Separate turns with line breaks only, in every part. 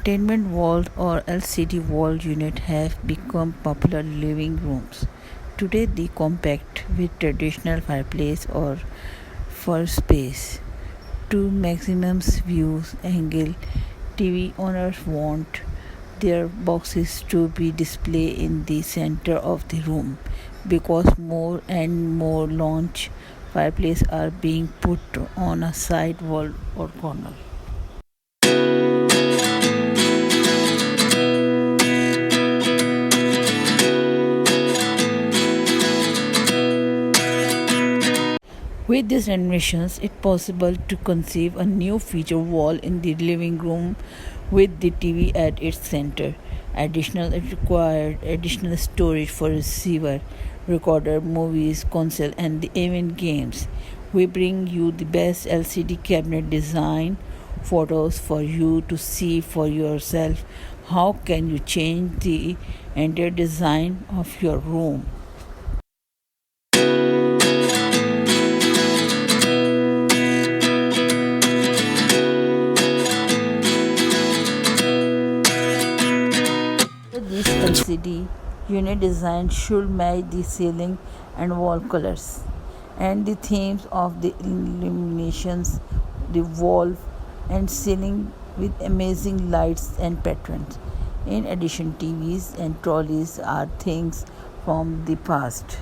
Entertainment wall or LCD wall unit have become popular in living rooms. Today, they compact with traditional fireplace or for space. To maximum views angle, TV owners want their boxes to be displayed in the center of the room because more and more launch fireplaces are being put on a side wall or corner. With these renovations, it's possible to conceive a new feature wall in the living room with the TV at its center. It required additional storage for receiver, recorder, movies, console, and even games. We bring you the best LCD cabinet design photos for you to see for yourself. How can you change the entire design of your room? This LCD unit design should match the ceiling and wall colors and the themes of the illuminations, the wall and ceiling with amazing lights and patterns. In addition, TVs and trolleys are things from the past.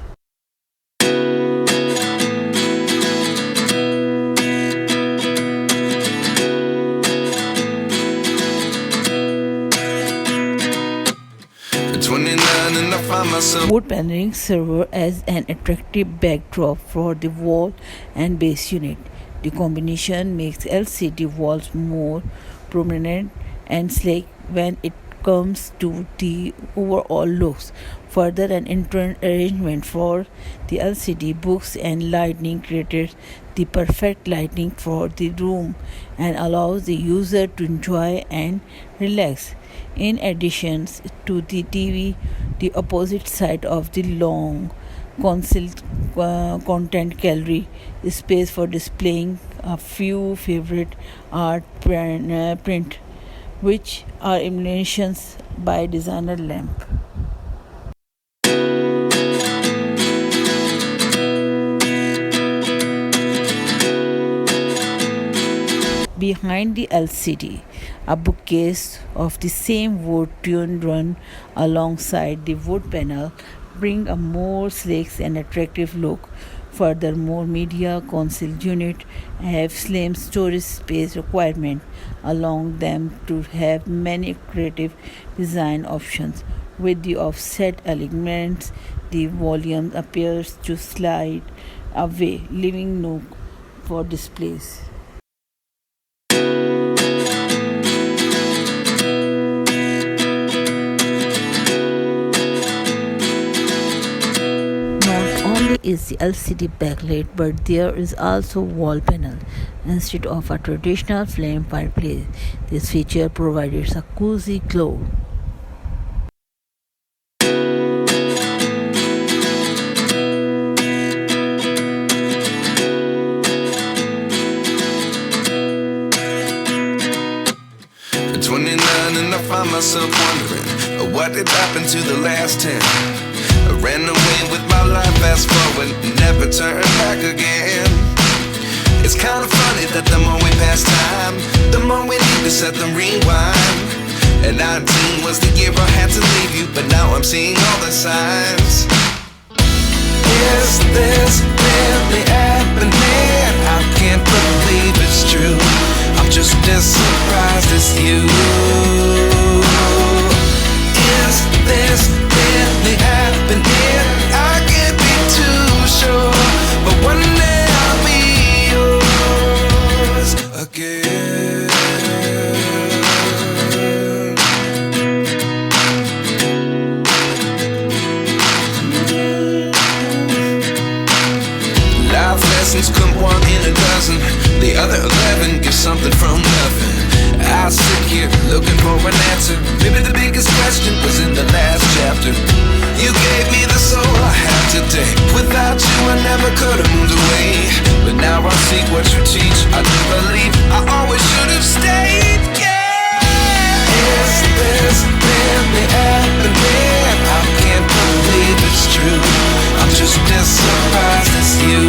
Wood paneling serves as an attractive backdrop for the wall and base unit. The combination makes LCD walls more prominent and sleek when it comes to the overall looks. Further, an entrance arrangement for the LCD books and lighting creates the perfect lighting for the room and allows the user to enjoy and relax. In addition to the TV, the opposite side of the long console content gallery is space for displaying a few favorite art print, which are emulations by designer lamp. Behind the LCD, a bookcase of the same wood tune run alongside the wood panel bring a more sleek and attractive look. Furthermore, media console unit have slim storage space requirement, allowing them to have many creative design options. With the offset elements, the volume appears to slide away, leaving nook for displays. Is the LCD backlit, but there is also wall panel instead of a traditional flame fireplace. This feature provides a cozy glow.
At 29 and I find myself wondering what did happen to the last 10. I ran away with my life, fast forward, never turn back again. It's kind of funny that the more we pass time, the more we need to set the rewind. And 19 was the year I had to leave you, but now I'm seeing all the signs. Is this really happening? I can't believe it's true. I'm just as surprised as you. Is this really happening? I can't be too sure, but one day I'll be yours again. Life lessons come one in a dozen. The other 11 give something from nothing. I sit here looking for an answer. Maybe the biggest question was in the last chapter. You gave me the soul I have today. Without you I never could have moved away. But now I see what you teach. I do believe I always should have stayed. Yeah. surprised it's you.